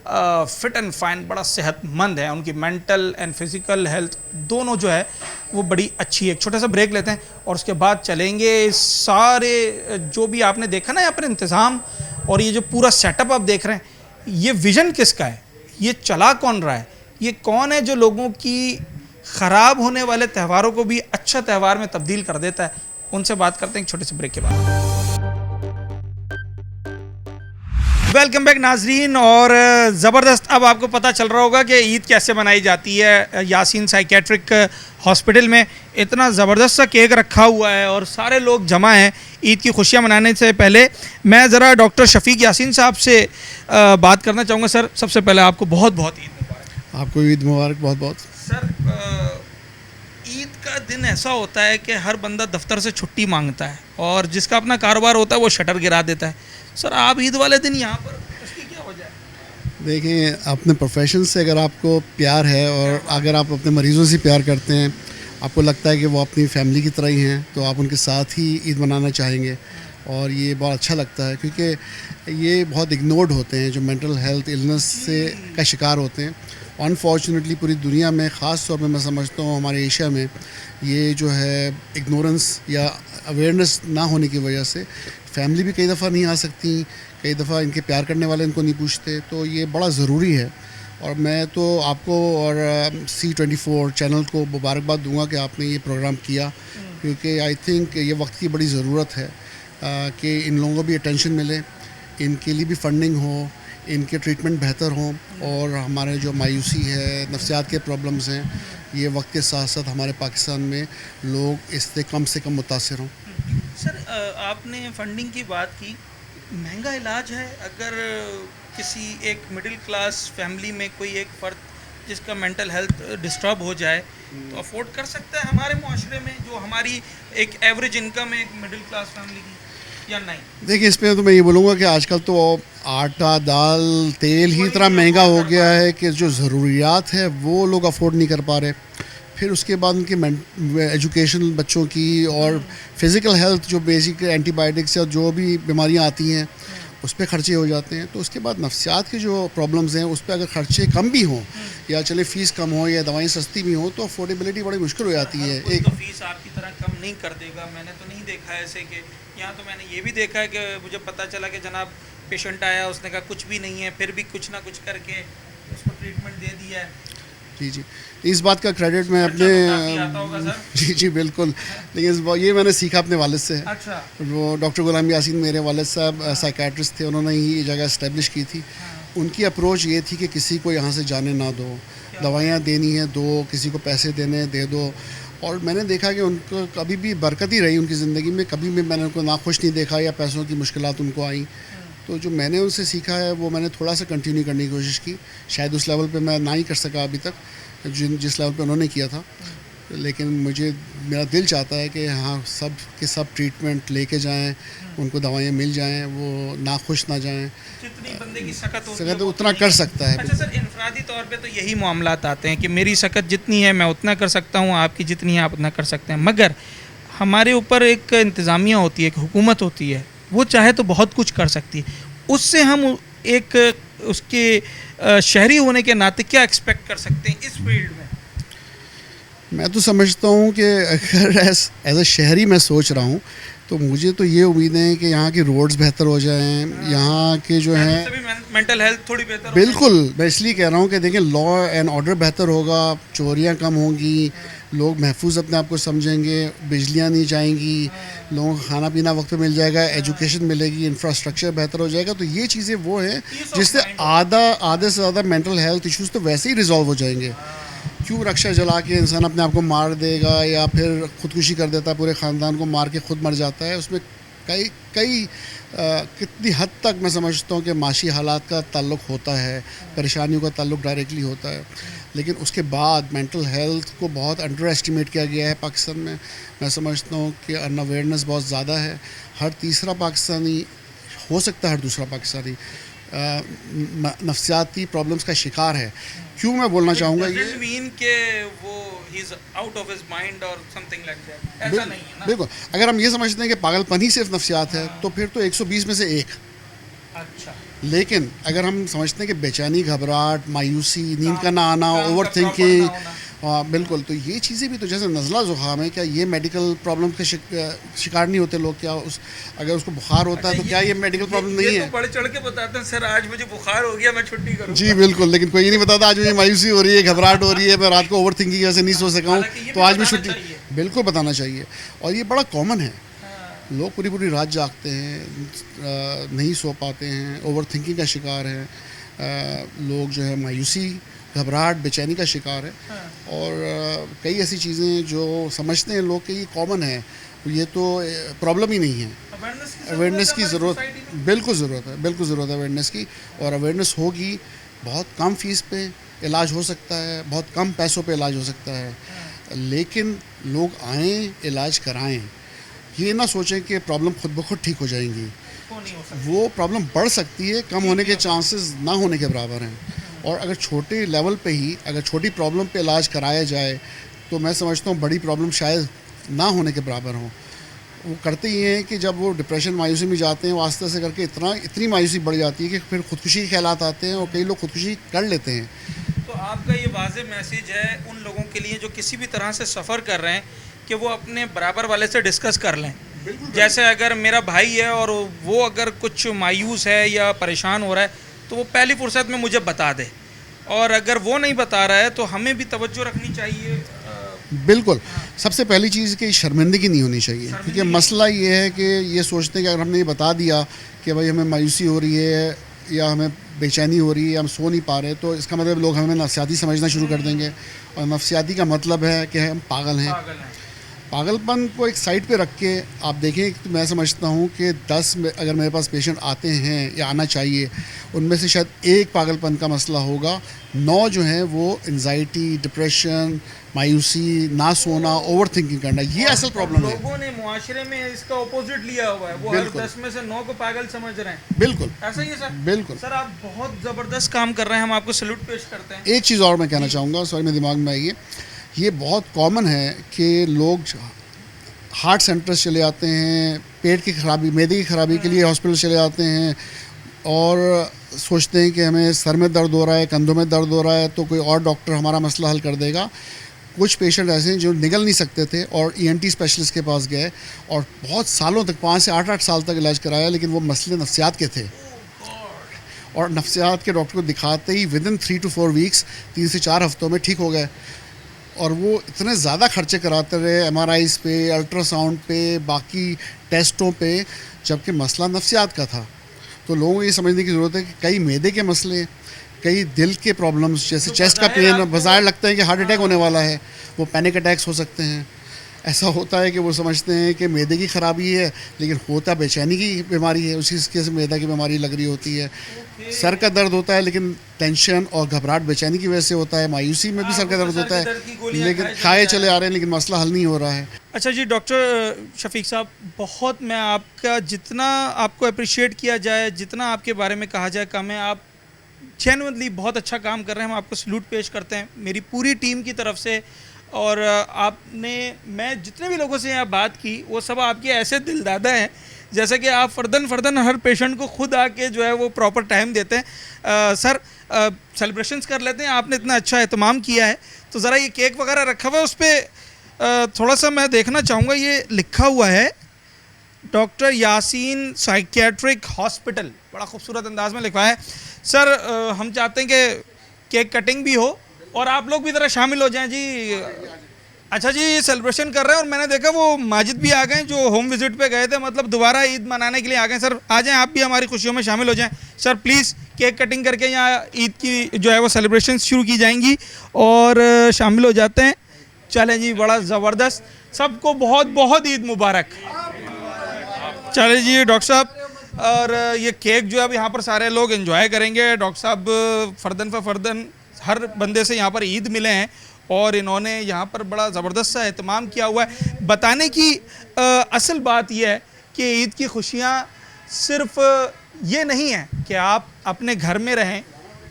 फिट एंड फाइन, बड़ा सेहतमंद है। उनकी मेंटल एंड फिज़िकल हेल्थ दोनों जो है वो बड़ी अच्छी है। एक छोटा सा ब्रेक लेते हैं और उसके बाद चलेंगे। सारे जो भी आपने देखा ना यहाँ पर इंतज़ाम और ये जो पूरा सेटअप आप देख रहे हैं, ये विज़न किसका है, ये चला कौन रहा है, ये कौन है जो लोगों की ख़राब होने वाले त्योहारों को भी अच्छा त्यौहार में तब्दील कर देता है। उनसे बात करते हैं एक छोटे से ब्रेक के बाद। वेलकम बैक नाजरीन। और ज़बरदस्त अब आपको पता चल रहा होगा कि ईद कैसे मनाई जाती है। यासीन साइकेट्रिक हॉस्पिटल में इतना ज़बरदस्त सा केक रखा हुआ है और सारे लोग जमा हैं ईद की खुशियां मनाने से पहले। मैं ज़रा डॉक्टर शफीक यासीन साहब से बात करना चाहूँगा। सर, सबसे पहले आपको बहुत बहुत ईद मुबारक। आपको ईद मुबारक बहुत बहुत। सर, ईद का दिन ऐसा होता है कि हर बंदा दफ्तर से छुट्टी मांगता है और जिसका अपना कारोबार होता है वो शटर गिरा देता है। सर, आप ईद वाले दिन यहाँ पर, उसकी क्या वजह है? देखें, अपने प्रोफेशन से अगर आपको प्यार है और अगर आप अपने मरीज़ों से प्यार करते हैं, आपको लगता है कि वो अपनी फैमिली की तरह ही हैं, तो आप उनके साथ ही ईद मनाना चाहेंगे। और ये बहुत अच्छा लगता है क्योंकि ये बहुत इग्नोर्ड होते हैं जो मेंटल हेल्थ इलनेस से का शिकार होते हैं। अनफॉर्चुनेटली पूरी दुनिया में, ख़ास तौर पे मैं समझता हूँ हमारे एशिया में, ये जो है इग्नोरेंस या अवेयरनेस ना होने की वजह से फैमिली भी कई दफ़ा नहीं आ सकती, कई दफ़ा इनके प्यार करने वाले इनको नहीं पूछते। तो ये बड़ा ज़रूरी है और मैं तो आपको और C24 चैनल को मुबारकबाद दूंगा कि आपने ये प्रोग्राम किया, क्योंकि आई थिंक ये वक्त की बड़ी ज़रूरत है कि इन लोगों को भी अटेंशन मिले, इनके लिए भी फंडिंग हो, इनके ट्रीटमेंट बेहतर हों और हमारे जो मायूसी है, नफ्सियात के प्रॉब्लम्स हैं, ये वक्त के साथ साथ हमारे पाकिस्तान में लोग इससे कम मुतासिर हों। सर, आपने फंडिंग की बात की। महंगा इलाज है। अगर किसी एक मिडिल क्लास फैमिली में कोई एक फ़र्द जिसका मेंटल हेल्थ डिस्टर्ब हो जाए तो अफोर्ड कर सकता है हमारे माशरे में, जो हमारी एक एवरेज इनकम है एक मिडिल क्लास फैमिली की, या नहीं? देखिए, इसमें तो मैं ये बोलूँगा कि आजकल तो आटा, दाल, तेल ही इतना महंगा हो गया है कि जो ज़रूरियात है वो लोग अफोर्ड नहीं कर पा रहे। फिर उसके बाद उनकी एजुकेशन बच्चों की और फिज़िकल हेल्थ, जो बेसिक एंटीबायोटिक्स या जो भी बीमारियां आती हैं उस पर ख़र्चे हो जाते हैं। तो उसके बाद नफ्सियात के जो प्रॉब्लम्स हैं उस पर अगर ख़र्चे कम भी हों या चले फ़ीस कम हो या दवाएं सस्ती भी हों तो अफोर्डेबिलिटी बड़ी मुश्किल हो जाती है। एक तो फीस आपकी तरह कम नहीं कर देगा, मैंने तो नहीं देखा ऐसे कि यहाँ। तो मैंने ये भी देखा है कि मुझे पता चला कि जनाब पेशेंट आया, उसने कहा कुछ भी नहीं है, फिर भी कुछ ना कुछ करके उसको ट्रीटमेंट दे दिया है। जी, इस बात का क्रेडिट मैं अपने जी बिल्कुल, लेकिन ये मैंने सीखा अपने वालिद से। अच्छा। वो डॉक्टर गुलाम यासीन मेरे वालिद साहब साइकेट्रिस्ट थे, उन्होंने ही ये जगह इस्टेब्लिश की थी। उनकी अप्रोच ये थी कि किसी को यहाँ से जाने ना दो, दवाइयाँ देनी है दो, किसी को पैसे देने दे दो। और मैंने देखा कि उनको कभी भी बरकत ही रही उनकी ज़िंदगी में, कभी भी मैंने उनको नाखुश नहीं देखा या पैसों की मुश्किलात उनको आई। तो जो मैंने उनसे सीखा है वो मैंने थोड़ा सा कंटिन्यू करने की कोशिश की। शायद उस लेवल पे मैं ना ही कर सका अभी तक जिस लेवल पे उन्होंने किया था, लेकिन मेरा दिल चाहता है कि हाँ, सब के सब ट्रीटमेंट लेके जाएं, उनको दवाइयाँ मिल जाएं, वो नाखुश ना जाएं। जितनी बंदे की सकत होती है उतना कर सकता है। अच्छा सर, इनफरादी तौर पे तो यही मामलात आते हैं कि मेरी सकत जितनी है मैं उतना कर सकता हूँ, आपकी जितनी है आप उतना कर सकते हैं। मगर हमारे ऊपर एक इंतज़ामिया होती है, एक हुकूमत होती है, वो चाहे तो बहुत कुछ कर सकती है। उससे हम एक उसके शहरी होने के नाते क्या एक्सपेक्ट कर सकते हैं इस फील्ड में? मैं तो समझता हूँ कि अगर एज अ शहरी मैं सोच रहा हूँ तो मुझे तो ये उम्मीद है कि यहाँ की रोड्स बेहतर हो जाएं, यहाँ के जो हैं मेंटल हेल्थ थोड़ी बेहतर। बिल्कुल, मैं इसलिए कह रहा हूँ कि देखें, लॉ एंड ऑर्डर बेहतर होगा, चोरियाँ कम होंगी, लोग महफूज अपने आप को समझेंगे, बिजलियाँ नहीं जाएंगी, लोगों को खाना पीना वक्त पे मिल जाएगा, एजुकेशन मिलेगी, इंफ्रास्ट्रक्चर बेहतर हो जाएगा। तो ये चीज़ें वो हैं जिससे आधे से ज़्यादा मेंटल हेल्थ इश्यूज़ तो वैसे ही रिजॉल्व हो जाएंगे। क्यों रक्षा जला के इंसान अपने आप को मार देगा या फिर ख़ुदकुशी कर देता है, पूरे ख़ानदान को मार के खुद मर जाता है। उसमें कई कितनी हद तक मैं समझता हूँ कि माशी हालात का ताल्लुक़ होता है, परेशानियों का ताल्लुक़ डायरेक्टली होता है, लेकिन उसके बाद मेंटल हेल्थ को बहुत अंडर एस्टिमेट किया गया है पाकिस्तान में। मैं समझता हूँ कि अनअवेयरनेस बहुत ज़्यादा है। हर तीसरा पाकिस्तानी, हो सकता है हर दूसरा पाकिस्तानी, नफ्सियाती प्रॉब्लम्स का शिकार है। क्यों मैं बोलना चाहूँगा ये मीन के वो is out of his mind और समथिंग लाइक दैट, ऐसा नहीं है ना? बिल्कुल, अगर हम ये समझते हैं कि पागलपन ही सिर्फ नफ्सियात है तो फिर तो 120 में से एक। अच्छा। लेकिन अगर हम समझते हैं कि बेचैनी, घबराहट, मायूसी, नींद का ना आना, ओवर थिंकिंग, बिल्कुल, तो ये चीज़ें भी तो जैसे नज़ला ज़ुकाम है, क्या ये मेडिकल प्रॉब्लम के शिकार नहीं होते लोग? क्या अगर उसको बुखार होता है तो क्या ये मेडिकल प्रॉब्लम नहीं है? तो बढ़ चढ़ के बताते हैं सर आज मुझे बुखार हो गया, मैं छुट्टी करूँगा। जी बिल्कुल, लेकिन कोई नहीं बताता आज मुझे मायूसी हो रही है, घबराहट हो रही है, मैं रात को ओवर थिंकिंग की वजह से नहीं सो सका हूँ, तो आज भी छुट्टी। बिल्कुल बताना चाहिए, और ये बड़ा कॉमन है। लोग पूरी पूरी रात जागते हैं, नहीं सो पाते हैं, ओवर थिंकिंग का शिकार हैं, लोग जो है मायूसी, घबराहट, बेचैनी का शिकार है। और कई ऐसी चीज़ें जो समझते हैं लोग कि ये कॉमन है, ये तो प्रॉब्लम ही नहीं है। अवेयरनेस की ज़रूरत, बिल्कुल ज़रूरत है, बिल्कुल ज़रूरत है अवेयरनेस की। और अवेयरनेस होगी, बहुत कम फीस पे इलाज हो सकता है, बहुत कम पैसों पे इलाज हो सकता है। लेकिन लोग आएँ, इलाज कराएं, ये ना सोचें कि प्रॉब्लम खुद ब खुद ठीक हो जाएंगी। वो प्रॉब्लम बढ़ सकती है, कम होने के चांसेस ना होने के बराबर हैं। और अगर छोटे लेवल पे ही, अगर छोटी प्रॉब्लम पे इलाज कराया जाए तो मैं समझता हूँ बड़ी प्रॉब्लम शायद ना होने के बराबर हो। वो करते ही हैं कि जब वो डिप्रेशन, मायूसी में जाते हैं, वो आस्ते से करके इतनी मायूसी बढ़ जाती है कि फिर खुदकुशी के ख्यालात आते हैं और कई लोग खुदकुशी कर लेते हैं। तो आपका ये वाज़ेह मैसेज है उन लोगों के लिए जो किसी भी तरह से सफ़र कर रहे हैं कि वो अपने बराबर वाले से डिस्कस कर लें। जैसे अगर मेरा भाई है और वो अगर कुछ मायूस है या परेशान हो रहा है तो वो पहली फुर्सत में मुझे बता दे, और अगर वो नहीं बता रहा है तो हमें भी तवज्जो रखनी चाहिए। बिल्कुल, सबसे पहली चीज़ कि शर्मिंदगी नहीं होनी चाहिए, क्योंकि मसला ये है कि ये सोचते हैं कि अगर हमने ये बता दिया कि भाई हमें मायूसी हो रही है या हमें बेचैनी हो रही है, हम सो नहीं पा रहे, तो इसका मतलब लोग हमें नफ्सियाती समझना शुरू कर देंगे। और नफ्सियाती का मतलब है कि हम पागल हैं। पागलपन को एक साइड पे रख के आप देखें, तो मैं समझता हूँ कि 10 में अगर मेरे पास पेशेंट आते हैं या आना चाहिए, उनमें से शायद एक पागलपन का मसला होगा, 9 जो हैं वो एंजाइटी, डिप्रेशन, मायूसी, ना सोना, ओवर थिंकिंग करना, ये असल प्रॉब्लम है। लोगों ने मुआशरे में इसका अपोजिट लिया हुआ है, वो हर 10 में से 9 को पागल समझ रहे हैं। बिल्कुल ऐसा ही है सर। बिल्कुल सर, आप बहुत ज़बरदस्त काम कर रहे हैं, हम आपको सैल्यूट पेश करते हैं। एक चीज़ और मैं कहना चाहूँगा, सॉरी मेरे दिमाग में आई, ये बहुत कॉमन है कि लोग हार्ट सेंटर्स चले जाते हैं, पेट की खराबी, मैदे की खराबी के लिए हॉस्पिटल चले जाते हैं और सोचते हैं कि हमें सर में दर्द हो रहा है, कंधों में दर्द हो रहा है, तो कोई और डॉक्टर हमारा मसला हल कर देगा। कुछ पेशेंट ऐसे हैं जो निगल नहीं सकते थे और ENT स्पेशलिस्ट के पास गए और बहुत सालों तक, 5 से 8 साल तक इलाज कराया, लेकिन वो मसले नफ्सियात के थे। और नफ्सियात के डॉक्टर को दिखाते ही विदिन 3 to 4 वीक्स, 3 से 4 हफ्तों में ठीक हो गए। और वो इतने ज़्यादा खर्चे कराते रहे MRIs पे, अल्ट्रासाउंड पे, बाकी टेस्टों पे, जबकि मसला नफ्सियात का था। तो लोगों को ये समझने की ज़रूरत है कि कई मैदे के मसले, कई दिल के प्रॉब्लम्स, जैसे चेस्ट का पेन, बाज़ार लगता है कि हार्ट अटैक होने वाला है, वो पैनिक अटैक्स हो सकते हैं। ऐसा होता है कि वो समझते हैं कि मैदे की ख़राबी है, लेकिन होता बेचैनी की बीमारी है, उसी से मैदा की बीमारी लग रही होती है। सर का दर्द होता है, लेकिन टेंशन और घबराहट बेचैनी की वजह से होता है। मायूसी में भी सर का दर्द होता है, लेकिन खाए चले आ रहे हैं, लेकिन मसला हल नहीं हो रहा है। अच्छा जी, डॉक्टर शफीक साहब, बहुत मैं आपका, जितना आपको अप्रिशिएट किया जाए, जितना आपके बारे में कहा जाए कम है। आप जेन्युइनली बहुत अच्छा काम कर रहे हैं, हम आपको सैल्यूट पेश करते हैं मेरी पूरी टीम की तरफ से। और आपने, मैं जितने भी लोगों से यहाँ बात की, वो सब आपके ऐसे दिलदादा हैं, जैसे कि आप फ़र्दन हर पेशेंट को खुद आके जो है वो प्रॉपर टाइम देते हैं। सर, सेलिब्रेशंस कर लेते हैं, आपने इतना अच्छा एहतमाम किया है, तो ज़रा ये केक वगैरह रखा हुआ है, उस पर थोड़ा सा मैं देखना चाहूँगा। ये लिखा हुआ है डॉक्टर यासीन साइकियाट्रिक हॉस्पिटल, बड़ा खूबसूरत अंदाज में लिखा है। सर, हम चाहते हैं कि केक कटिंग भी हो और आप लोग भी ज़रा शामिल हो जाएं जी। अच्छा जी, ये सेलिब्रेशन कर रहे हैं और मैंने देखा वो माजिद भी आ गए, जो होम विजिट पे गए थे, मतलब दोबारा ईद मनाने के लिए आ गए। सर आ जाएं, आप भी हमारी खुशियों में शामिल हो जाएं। सर प्लीज़ केक कटिंग करके यहाँ ईद की जो है वो सेलिब्रेशन शुरू की जाएंगी और शामिल हो जाते हैं। चलें जी, बड़ा ज़बरदस्त, सबको बहुत बहुत ईद मुबारक। चले जी डॉक्टर साहब, और ये केक जो है अब यहाँ पर सारे लोग एंजॉय करेंगे। डॉक्टर साहब फ़र्दन हर बंदे से यहाँ पर ईद मिले हैं और इन्होंने यहाँ पर बड़ा ज़बरदस्त सा एहतमाम किया हुआ है। बताने की असल बात यह है कि ईद की खुशियाँ सिर्फ ये नहीं है कि आप अपने घर में रहें,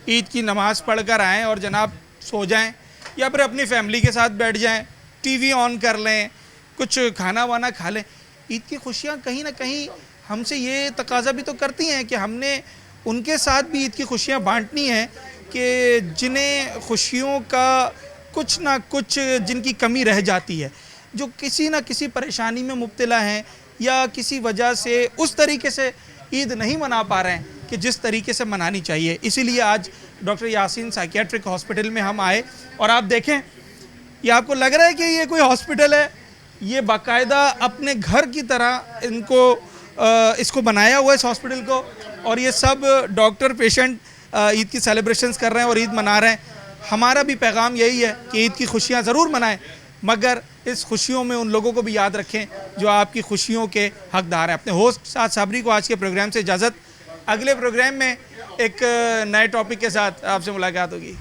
ईद की नमाज़ पढ़ कर आएँ और जनाब सो जाएँ, या फिर अपनी फैमिली के साथ बैठ जाएँ, TV ऑन कर लें, कुछ खाना वाना खा लें। ईद की खुशियाँ कहीं ना कहीं हमसे ये तकाजा भी तो करती हैं कि हमने उनके साथ भी ईद की खुशियाँ बांटनी हैं कि जिन्हें खुशियों का कुछ ना कुछ, जिनकी कमी रह जाती है, जो किसी ना किसी परेशानी में मुब्तला हैं या किसी वजह से उस तरीके से ईद नहीं मना पा रहे हैं कि जिस तरीके से मनानी चाहिए। इसीलिए आज डॉक्टर यासीन साइकियाट्रिक हॉस्पिटल में हम आए और आप देखें, ये आपको लग रहा है कि ये कोई हॉस्पिटल है, ये बाकायदा अपने घर की तरह इसको बनाया हुआ है इस हॉस्पिटल को, और ये सब डॉक्टर पेशेंट ईद की सेलिब्रेशंस कर रहे हैं और ईद मना रहे हैं। हमारा भी पैगाम यही है कि ईद की खुशियाँ ज़रूर मनाएं, मगर इस खुशियों में उन लोगों को भी याद रखें जो आपकी खुशियों के हकदार हैं। अपने होस्ट साद साबरी को आज के प्रोग्राम से इजाज़त। अगले प्रोग्राम में एक नए टॉपिक के साथ आपसे मुलाकात होगी।